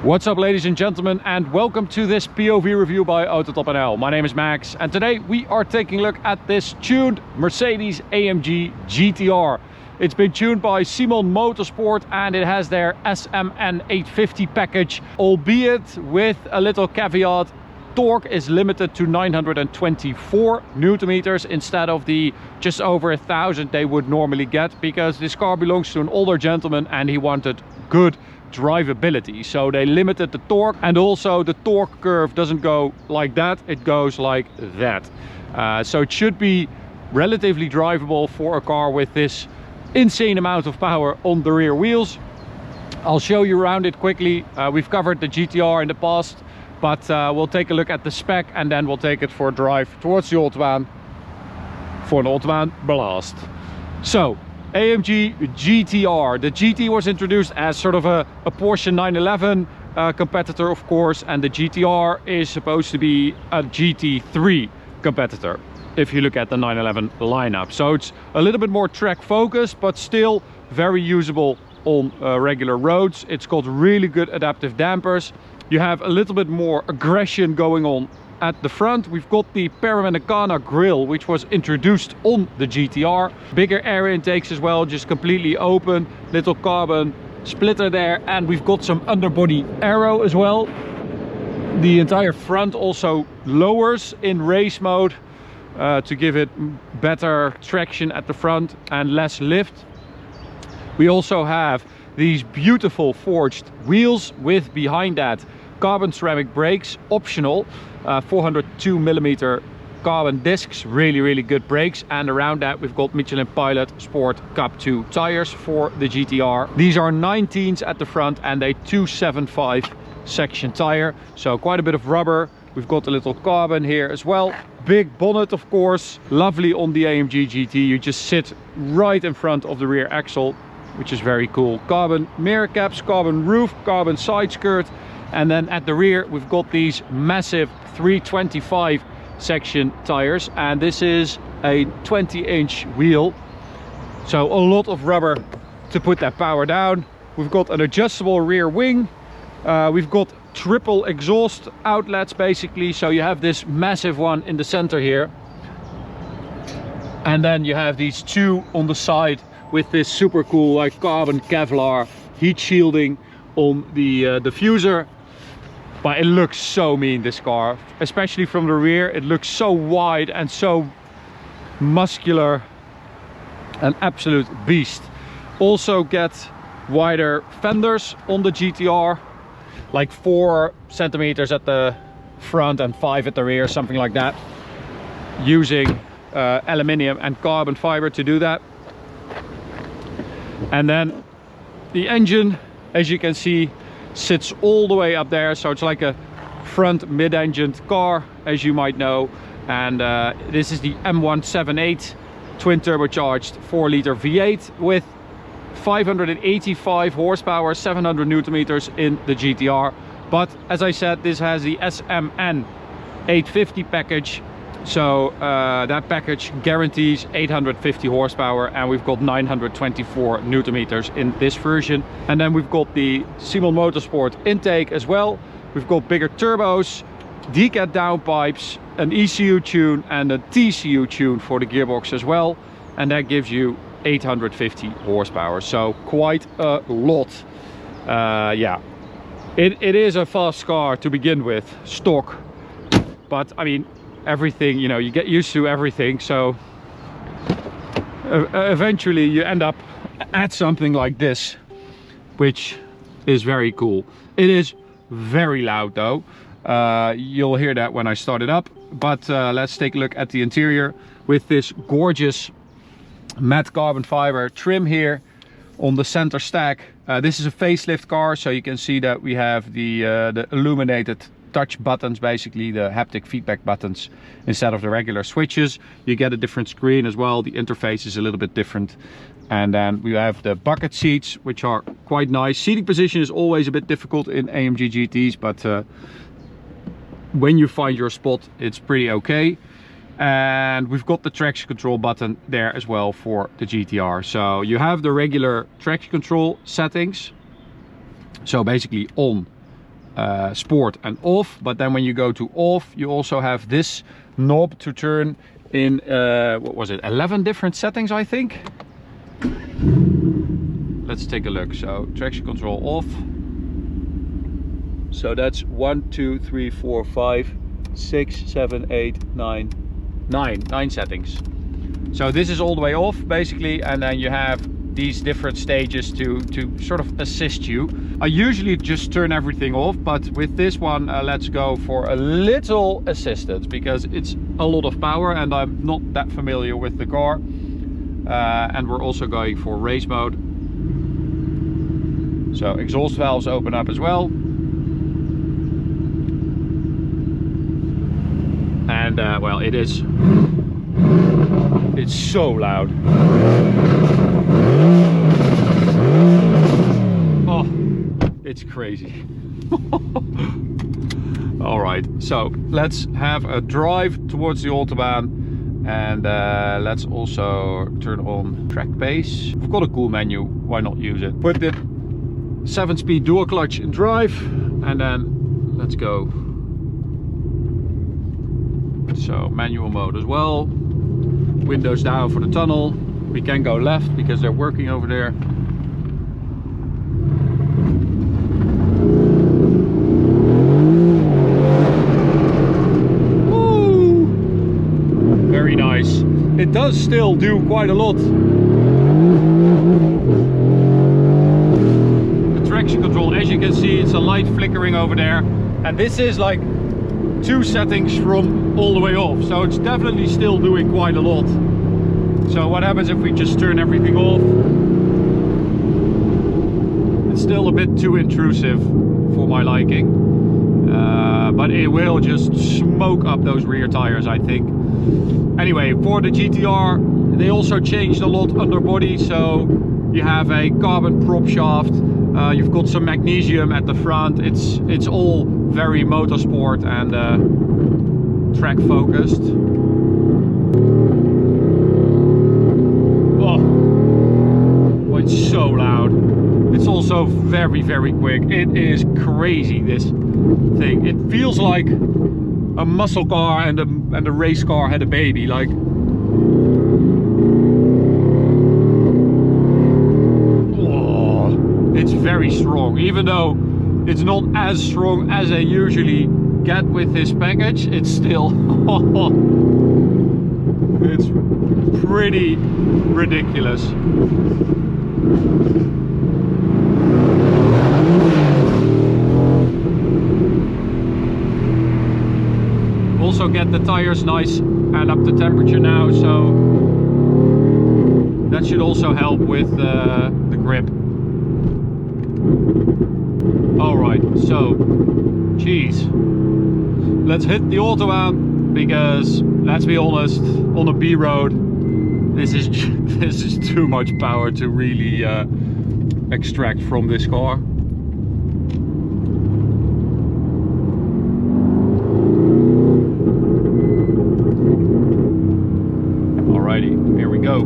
What's up, ladies and gentlemen, and welcome to this POV review by Autobahn. My name is Max, and today we are taking a look at this tuned Mercedes AMG GTR. It's been tuned by Simon Motorsport and it has their SMN 850 package, albeit with a little caveat. Torque is limited to 924 Newton meters instead of the just over 1,000 they would normally get, because this car belongs to an older gentleman and he wanted good drivability, so they limited the torque. And also the torque curve doesn't go like that, it goes like that. So it should be relatively drivable for a car with this insane amount of power on the rear wheels. I'll show you around it quickly. We've covered the GTR in the past, but we'll take a look at the spec and then we'll take it for a drive towards the Autobahn for an Autobahn blast. So AMG GTR. The GT was introduced as sort of a Porsche 911 competitor, of course, and the GTR is supposed to be a GT3 competitor if you look at the 911 lineup. So it's a little bit more track focused, but still very usable on regular roads. It's got really good adaptive dampers. You have a little bit more aggression going on at the front. We've got the Panamericana grille, which was introduced on the GTR. Bigger air intakes as well, just completely open, little carbon splitter there, and we've got some underbody aero as well. The entire front also lowers in race mode to give it better traction at the front and less lift. We also have these beautiful forged wheels with, behind that, carbon ceramic brakes, optional. 402mm carbon discs, really good brakes, and around that we've got Michelin Pilot Sport Cup 2 tires for the GTR. These are 19s at the front and a 275 section tire, so quite a bit of rubber. We've got a little carbon here as well. Big bonnet, of course, lovely on the AMG GT. You just sit right in front of the rear axle, which is very cool. Carbon mirror caps, carbon roof, carbon side skirt. And then at the rear we've got these massive 325 section tires, and this is a 20-inch wheel, so a lot of rubber to put that power down. We've got an adjustable rear wing. We've got triple exhaust outlets basically, so you have this massive one in the center here, and then you have these two on the side with this super cool like carbon Kevlar heat shielding on the diffuser. But it looks so mean, this car, especially from the rear. It looks so wide and so muscular, an absolute beast. Also get wider fenders on the GTR, like 4 centimeters at the front and 5 at the rear, something like that, using aluminium and carbon fiber to do that. And then the engine, as you can see, sits all the way up there, so it's like a front mid-engined car, as you might know. And this is the M178 twin turbocharged 4-liter V8 with 585 horsepower, 700 Newton meters in the GTR. But as I said, this has the SMN 850 package, so that package guarantees 850 horsepower, and we've got 924 Newton meters in this version. And then we've got the Simon Motorsport intake as well. We've got bigger turbos, decat downpipes, an ECU tune and a TCU tune for the gearbox as well, and that gives you 850 horsepower, so quite a lot. Yeah, it is a fast car to begin with, stock, but I mean, everything, you know, you get used to everything, so eventually you end up at something like this, which is very cool. It is very loud though. You'll hear that when I start it up, but let's take a look at the interior with this gorgeous matte carbon fiber trim here on the center stack. This is a facelift car, so you can see that we have the illuminated touch buttons, basically the haptic feedback buttons instead of the regular switches. You get a different screen as well, the interface is a little bit different. And then we have the bucket seats, which are quite nice. Seating position is always a bit difficult in AMG GTs, but when you find your spot, it's pretty okay. And we've got the traction control button there as well for the GTR. So you have the regular traction control settings, so basically on, sport and off, but then when you go to off, you also have this knob to turn in, what was it, 11 different settings, I think. Let's take a look. So traction control off. So that's 1, 2, 3, 4, 5, 6, 7, 8, 9 settings. So this is all the way off basically, and then you have these different stages to sort of assist you. I usually just turn everything off, but with this one let's go for a little assistance because it's a lot of power and I'm not that familiar with the car. And we're also going for race mode. So exhaust valves open up as well. And well, it's so loud. Oh, it's crazy. All right, so let's have a drive towards the Autobahn, and let's also turn on track pace. We've got a cool menu, why not use it? Put the 7-speed dual clutch in drive, and then let's go. So manual mode as well. Windows down for the tunnel. We can go left because they're working over there. Woo! Very nice. It does still do quite a lot. The traction control, as you can see, it's a light flickering over there. And this is like 2 settings from all the way off, so it's definitely still doing quite a lot. So what happens if we just turn everything off? It's still a bit too intrusive for my liking, but it will just smoke up those rear tires, I think. Anyway, for the GTR, they also changed a lot underbody, so you have a carbon prop shaft, you've got some magnesium at the front. It's all very motorsport and track focused. Oh, it's so loud. It's also very, very quick. It is crazy, this thing. It feels like a muscle car and a race car had a baby. Like, oh, it's very strong, even though it's not as strong as I usually get with this package. It's still it's pretty ridiculous. Also get the tires nice and up to temperature now, so that should also help with the grip. Alright, so, geez, let's hit the Autobahn, because let's be honest, on a B road, this is too much power to really extract from this car. Alrighty, here we go.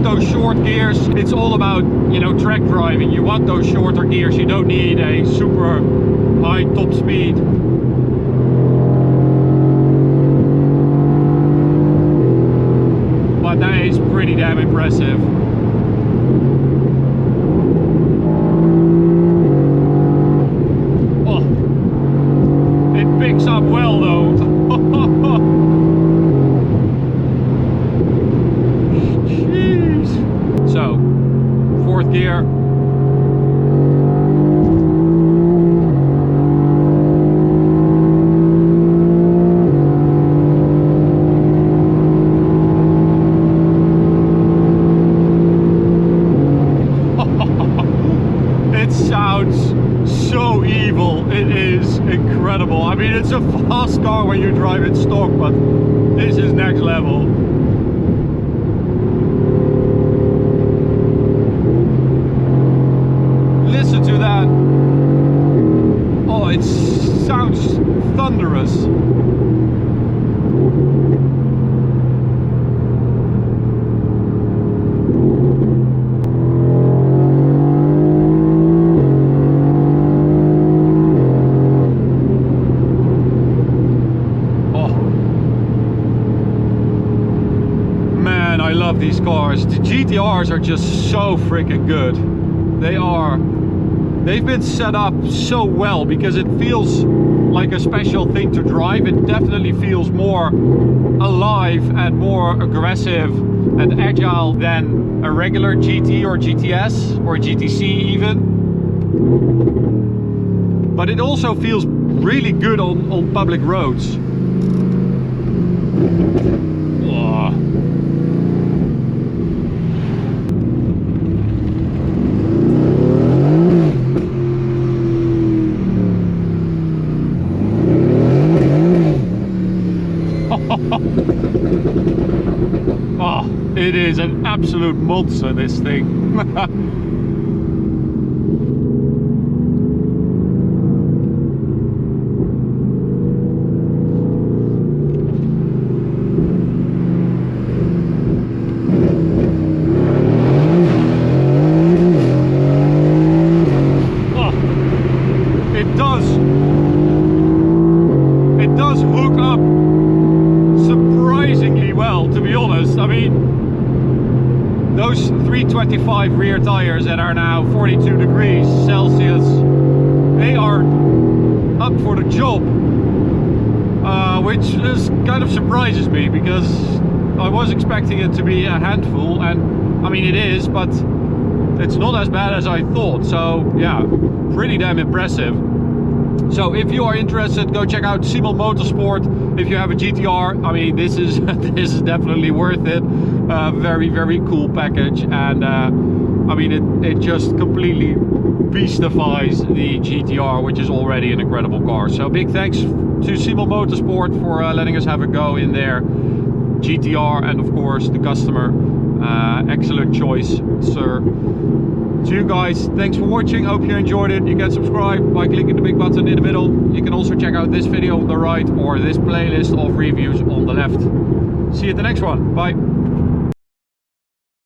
Those short gears, it's all about, you know, track driving. You want those shorter gears, you don't need a super high top speed. damn impressive. Oh, it picks up well though. Jeez. So, fourth gear. So evil, it is incredible. I mean, it's a fast car when you drive it stock, but this is next level. Listen to that. Oh, it sounds thunderous. I love these cars. The GTRs are just so freaking good. They've been set up so well because it feels like a special thing to drive. It definitely feels more alive and more aggressive and agile than a regular GT or GTS or GTC even. But it also feels really good on public roads. Oh, it is an absolute monster, this thing. Oh, it does hook up surprisingly well, to be honest. I mean, those 325 rear tires that are now 42 degrees Celsius, they are up for the job, which is kind of surprises me because I was expecting it to be a handful, and I mean it is, but it's not as bad as I thought. So yeah, pretty damn impressive. So if you are interested, go check out Simul Motorsport. If you have a GTR, I mean, this is this is definitely worth it. Very, very cool package, and I mean, it just completely beastifies the GTR, which is already an incredible car. So big thanks to Simul Motorsport for letting us have a go in their GTR, and of course the customer. Excellent choice, sir. To you guys, thanks for watching. Hope you enjoyed it. You can subscribe by clicking the big button in the middle. You can also check out this video on the right or this playlist of reviews on the left. See you at the next one. Bye.